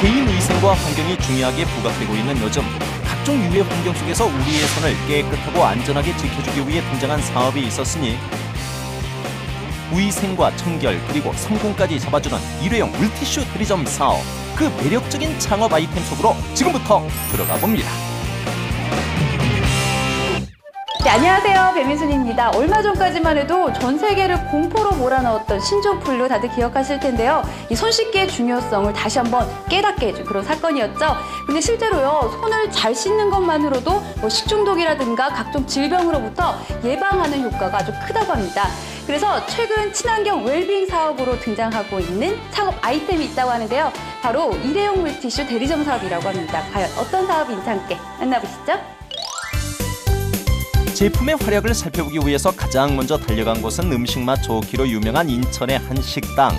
개인 위생과 환경이 중요하게 부각되고 있는 요즘, 각종 유해 환경 속에서 우리의 손을 깨끗하고 안전하게 지켜주기 위해 등장한 사업이 있었으니 위생과 청결 그리고 성공까지 잡아주는 일회용 물티슈 대리점 사업, 그 매력적인 창업 아이템 속으로 지금부터 들어가 봅니다. 네, 안녕하세요. 배민순입니다. 얼마 전까지만 해도 전 세계를 공포로 몰아넣었던 신종플루 다들 기억하실 텐데요. 이 손 씻기의 중요성을 다시 한번 깨닫게 해준 그런 사건이었죠. 근데 실제로요, 손을 잘 씻는 것만으로도 식중독이라든가 각종 질병으로부터 예방하는 효과가 아주 크다고 합니다. 그래서 최근 친환경 웰빙 사업으로 등장하고 있는 창업 아이템이 있다고 하는데요. 바로 일회용 물티슈 대리점 사업이라고 합니다. 과연 어떤 사업인지 함께 만나보시죠. 제품의 활약을 살펴보기 위해서 가장 먼저 달려간 곳은 음식맛 좋기로 유명한 인천의 한 식당.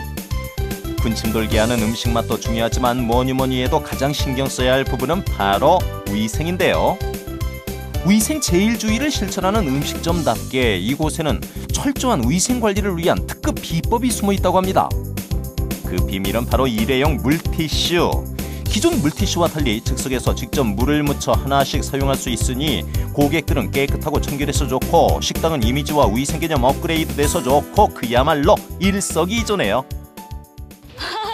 군침 돌게 하는 음식맛도 중요하지만 뭐니 해도 가장 신경 써야 할 부분은 바로 위생인데요. 위생 제일주의를 실천하는 음식점답게 이곳에는 철저한 위생 관리를 위한 특급 비법이 숨어 있다고 합니다. 그 비밀은 바로 일회용 물티슈. 기존 물티슈와 달리 즉석에서 직접 물을 묻혀 하나씩 사용할 수 있으니 고객들은 깨끗하고 청결해서 좋고 식당은 이미지와 위생 개념 업그레이드돼서 좋고 그야말로 일석이조네요.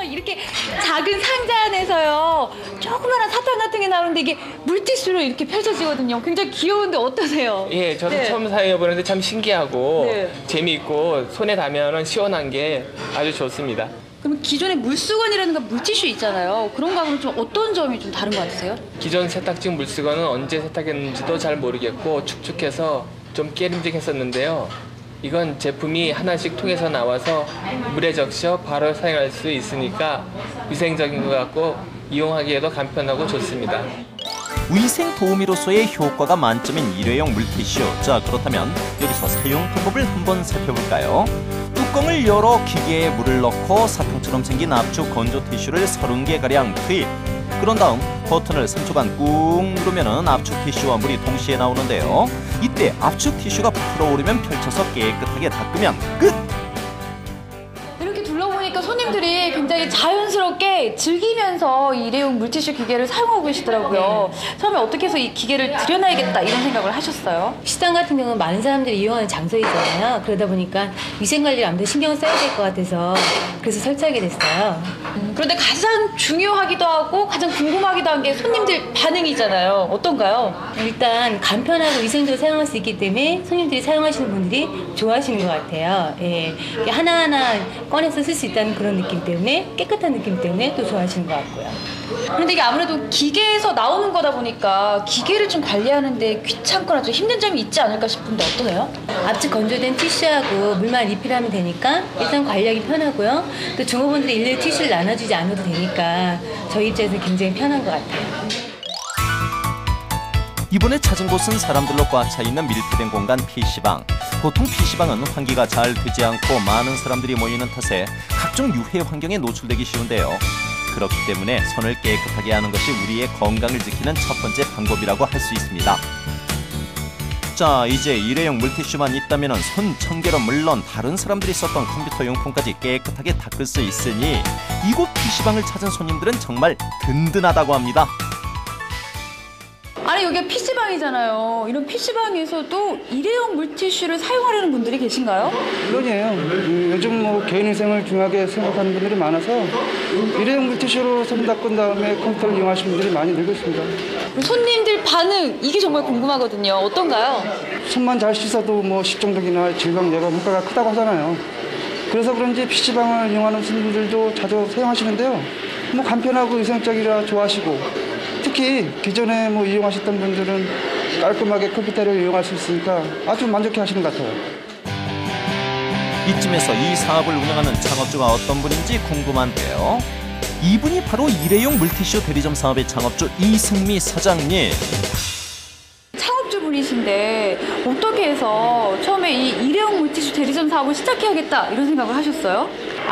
이렇게 작은 상자 안에서요, 조그마한 사탕 같은 게 나오는데 이게 물티슈로 이렇게 펼쳐지거든요. 굉장히 귀여운데 어떠세요? 예, 저도 네. 처음 사용해보는데 참 신기하고 네. 재미있고 손에 닿으면 시원한 게 아주 좋습니다. 그럼 기존의 물수건이라든가 물티슈 있잖아요. 그런 거하고는 좀 어떤 점이 좀 다른 것 같으세요? 기존 세탁용 물수건은 언제 세탁했는지도 잘 모르겠고 축축해서 좀 깨림직했었는데요. 이건 제품이 하나씩 통에서 나와서 물에 적셔 바로 사용할 수 있으니까 위생적인 것 같고 이용하기에도 간편하고 좋습니다. 위생 도우미로서의 효과가 만점인 일회용 물티슈. 자, 그렇다면 여기서 사용 방법을 한번 살펴볼까요? 뚜껑을 열어 기계에 물을 넣고 사탕처럼 생긴 압축 건조 티슈를 30개가량 투입. 그런 다음 버튼을 3초간 꾹 누르면 압축 티슈와 물이 동시에 나오는데요. 이때 압축 티슈가 불어오르면 펼쳐서 깨끗하게 닦으면 끝! 이렇게 둘러보니까 손님들이 굉장히 자연스럽게 즐기면서 이 일회용 물티슈 기계를 사용하고 계시더라고요. 처음에 어떻게 해서 이 기계를 들여놔야겠다 이런 생각을 하셨어요? 식당 같은 경우는 많은 사람들이 이용하는 장소이잖아요. 그러다 보니까 위생관리를 아무래도 신경을 써야 될 것 같아서 그래서 설치하게 됐어요. 그런데 가장 중요하기도 하고 가장 궁금하기도 한 게 손님들 반응이잖아요. 어떤가요? 일단 간편하고 위생적으로 사용할 수 있기 때문에 손님들이 사용하시는 분들이 좋아하시는 것 같아요. 예. 하나하나 꺼내서 쓸 수 있다는 그런 느낌 때문에, 깨끗한 느낌 때문에 또 좋아하시는 것 같고요. 그런데 이게 아무래도 기계에서 나오는 거다 보니까 기계를 좀 관리하는데 귀찮거나 좀 힘든 점이 있지 않을까 싶은데 어떠세요? 압축 건조된 티슈하고 물만 리필하면 되니까 일단 관리하기 편하고요. 또 종업원들이 일일이 티슈를 나눠주지 않아도 되니까 저희 입장에서 굉장히 편한 것 같아요. 이번에 찾은 곳은 사람들로 꽉 차 있는 밀폐된 공간 PC방. 보통 PC방은 환기가 잘 되지 않고 많은 사람들이 모이는 탓에 각종 유해 환경에 노출되기 쉬운데요. 그렇기 때문에 손을 깨끗하게 하는 것이 우리의 건강을 지키는 첫 번째 방법이라고 할 수 있습니다. 자, 이제 일회용 물티슈만 있다면 손 청결은 물론 다른 사람들이 썼던 컴퓨터 용품까지 깨끗하게 닦을 수 있으니 이곳 PC방을 찾은 손님들은 정말 든든하다고 합니다. 아니 여기가 PC방이잖아요. 이런 PC방에서도 일회용 물티슈를 사용하려는 분들이 계신가요? 물론이에요. 요즘 개인위생을 중요하게 생각하는 분들이 많아서 일회용 물티슈로 손 닦은 다음에 컴퓨터를 이용하시는 분들이 많이 늘고 있습니다. 손님들 반응 이게 정말 궁금하거든요. 어떤가요? 손만 잘 씻어도 식중독이나 질병 예방 효과가 크다고 하잖아요. 그래서 그런지 PC방을 이용하는 손님들도 자주 사용하시는데요. 간편하고 위생적이라 좋아하시고 특히 기존에 이용하셨던 분들은 깔끔하게 컴퓨터를 이용할 수 있으니까 아주 만족해 하시는 것 같아요. 이쯤에서 이 사업을 운영하는 창업주가 어떤 분인지 궁금한데요. 이분이 바로 일회용 물티슈 대리점 사업의 창업주 이승미 사장님. 창업주분이신데 어떻게 해서 처음에 이 일회용 물티슈 대리점 사업을 시작해야겠다 이런 생각을 하셨어요?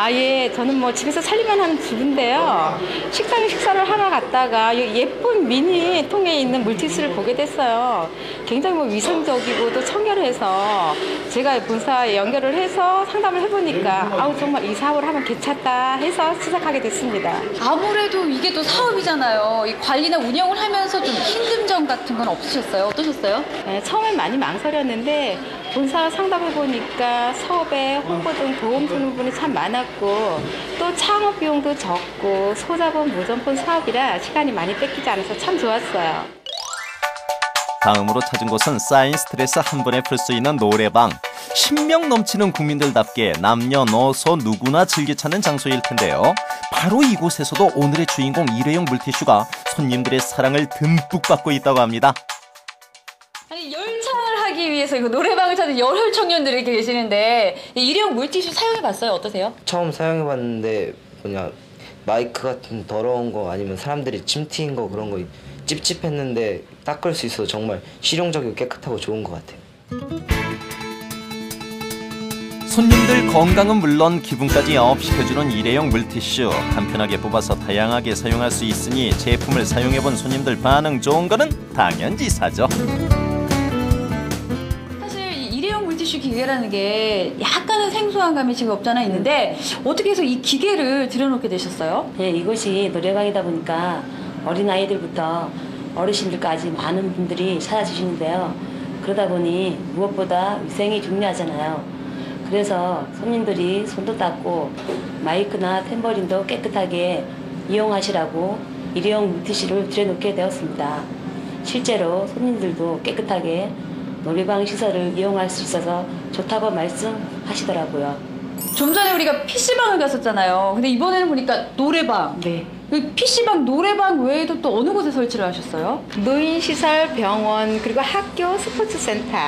예. 저는 뭐 집에서 살림만 하는 주부인데요. 식사를 하러 갔다가 이 예쁜 미니 통에 있는 물티슈를 보게 됐어요. 굉장히 뭐 위생적이고 또 청결해서 제가 본사에 연결을 해서 상담을 해보니까 아우 정말 이 사업을 하면 괜찮다 해서 시작하게 됐습니다. 아무래도 이게 또 사업이잖아요. 이 관리나 운영을 하면서 좀 힘든 점 같은 건 없으셨어요? 어떠셨어요? 네, 처음엔 많이 망설였는데 본사 상담해보니까 사업에 홍보 등 도움 주는 분이 참 많았고 또 창업 비용도 적고 소자본 무점폰 사업이라 시간이 많이 뺏기지 않아서 참 좋았어요. 다음으로 찾은 곳은 쌓인 스트레스 한 번에 풀 수 있는 노래방. 신명 넘치는 국민들답게 남녀노소 누구나 즐겨 찾는 장소일 텐데요. 바로 이곳에서도 오늘의 주인공 일회용 물티슈가 손님들의 사랑을 듬뿍 받고 있다고 합니다. 아니, 열창을 하기 위해서 이거 노래방을 찾는 열혈 청년들이 이렇게 계시는데 이 일회용 물티슈 사용해봤어요? 어떠세요? 처음 사용해봤는데 마이크 같은 더러운 거 아니면 사람들이 침 튀인 거 그런 거 찝찝했는데 닦을 수 있어서 정말 실용적이고 깨끗하고 좋은 것 같아요. 손님들 건강은 물론 기분까지 업시켜주는 일회용 물티슈. 간편하게 뽑아서 다양하게 사용할 수 있으니 제품을 사용해본 손님들 반응 좋은 거는 당연지사죠. 사실 이 일회용 물티슈 기계라는 게 약간은 생소한 감이 지금 없잖아 있는데 어떻게 해서 이 기계를 들여놓게 되셨어요? 네, 이곳이 노래방이다 보니까 어린아이들부터 어르신들까지 많은 분들이 찾아주시는데요. 그러다 보니 무엇보다 위생이 중요하잖아요. 그래서 손님들이 손도 닦고 마이크나 탬버린도 깨끗하게 이용하시라고 일회용 물티슈를 들여놓게 되었습니다. 실제로 손님들도 깨끗하게 놀이방 시설을 이용할 수 있어서 좋다고 말씀하시더라고요. 좀 전에 우리가 PC방을 갔었잖아요. 근데 이번에는 보니까 노래방. 네. 그 PC방, 노래방 외에도 또 어느 곳에 설치를 하셨어요? 노인시설, 병원, 그리고 학교, 스포츠센터,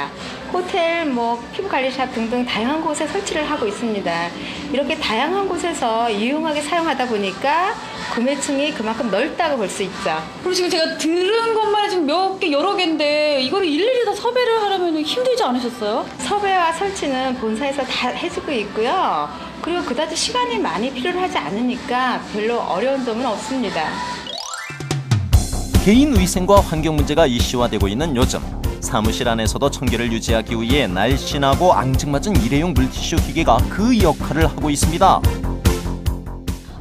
호텔, 피부관리샵 등등 다양한 곳에 설치를 하고 있습니다. 이렇게 다양한 곳에서 유용하게 사용하다 보니까 구매층이 그만큼 넓다고 볼 수 있죠. 그리고 지금 제가 들은 것만 지금 몇 개, 여러 개인데 이거를 일일이 다 섭외를 하려면 힘들지 않으셨어요? 섭외와 설치는 본사에서 다 해주고 있고요. 그리고 그다지 시간이 많이 필요하지 않으니까 별로 어려운 점은 없습니다. 개인 위생과 환경 문제가 이슈화되고 있는 요즘 사무실 안에서도 청결을 유지하기 위해 날씬하고 앙증맞은 일회용 물티슈 기계가 그 역할을 하고 있습니다.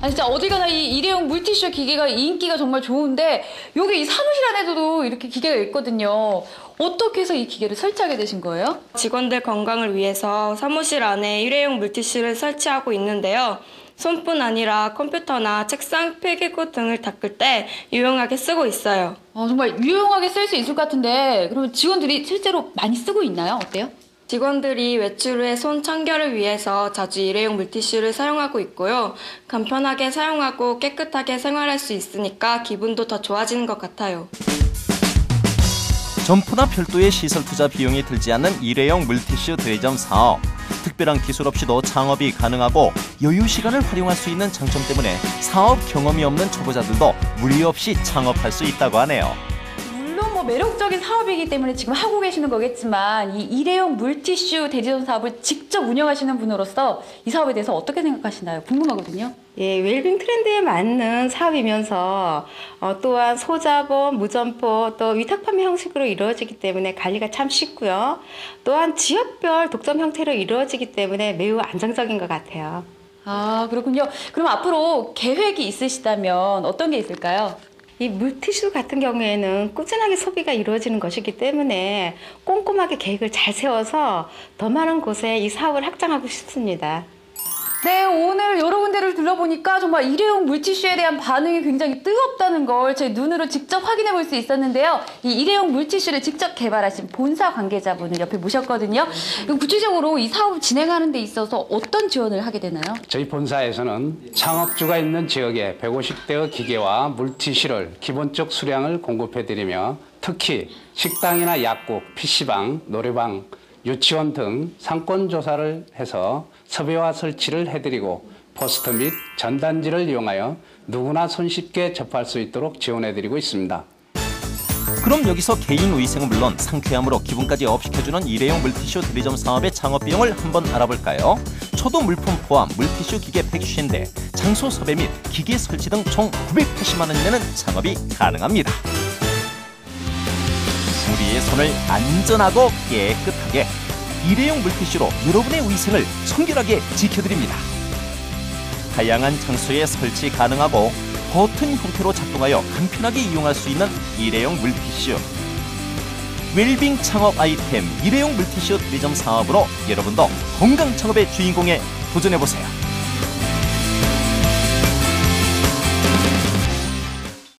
아니 진짜 어디 가나 이 일회용 물티슈 기계가 인기가 정말 좋은데 여기 이 사무실 안에도 이렇게 기계가 있거든요. 어떻게 해서 이 기계를 설치하게 되신 거예요? 직원들 건강을 위해서 사무실 안에 일회용 물티슈를 설치하고 있는데요. 손뿐 아니라 컴퓨터나 책상, 필기구 등을 닦을 때 유용하게 쓰고 있어요. 정말 유용하게 쓸 수 있을 것 같은데 그러면 직원들이 실제로 많이 쓰고 있나요? 어때요? 직원들이 외출 후에 손 청결을 위해서 자주 일회용 물티슈를 사용하고 있고요. 간편하게 사용하고 깨끗하게 생활할 수 있으니까 기분도 더 좋아지는 것 같아요. 점포나 별도의 시설 투자 비용이 들지 않는 일회용 물티슈 대리점 사업. 특별한 기술 없이도 창업이 가능하고 여유 시간을 활용할 수 있는 장점 때문에 사업 경험이 없는 초보자들도 무리 없이 창업할 수 있다고 하네요. 물론 매력적인 사업이기 때문에 지금 하고 계시는 거겠지만 이 일회용 물티슈 대리점 사업을 직접 운영하시는 분으로서 이 사업에 대해서 어떻게 생각하시나요? 궁금하거든요. 예, 웰빙 트렌드에 맞는 사업이면서 또한 소자본, 무점포, 또 위탁 판매 형식으로 이루어지기 때문에 관리가 참 쉽고요. 또한 지역별 독점 형태로 이루어지기 때문에 매우 안정적인 것 같아요. 아, 그렇군요. 그럼 앞으로 계획이 있으시다면 어떤 게 있을까요? 이 물티슈 같은 경우에는 꾸준하게 소비가 이루어지는 것이기 때문에 꼼꼼하게 계획을 잘 세워서 더 많은 곳에 이 사업을 확장하고 싶습니다. 네, 오늘 여러 군데를 둘러보니까 정말 일회용 물티슈에 대한 반응이 굉장히 뜨겁다는 걸 제 눈으로 직접 확인해 볼 수 있었는데요. 이 일회용 물티슈를 직접 개발하신 본사 관계자분을 옆에 모셨거든요. 그럼 구체적으로 이 사업을 진행하는 데 있어서 어떤 지원을 하게 되나요? 저희 본사에서는 창업주가 있는 지역에 150대의 기계와 물티슈를 기본적 수량을 공급해드리며 특히 식당이나 약국, PC방, 노래방, 유치원 등 상권 조사를 해서 섭외와 설치를 해드리고 포스터 및 전단지를 이용하여 누구나 손쉽게 접할 수 있도록 지원해드리고 있습니다. 그럼 여기서 개인 위생은 물론 상쾌함으로 기분까지 업시켜주는 일회용 물티슈 대리점 사업의 창업 비용을 한번 알아볼까요? 초도 물품 포함 물티슈 기계 150대, 장소 섭외 및 기계 설치 등 총 980만 원이 내는 창업이 가능합니다. 우리의 손을 안전하고 깨끗하게 일회용 물티슈로 여러분의 위생을 청결하게 지켜드립니다. 다양한 장소에 설치 가능하고 버튼 형태로 작동하여 간편하게 이용할 수 있는 일회용 물티슈. 웰빙 창업 아이템 일회용 물티슈 대리점 사업으로 여러분도 건강 창업의 주인공에 도전해보세요.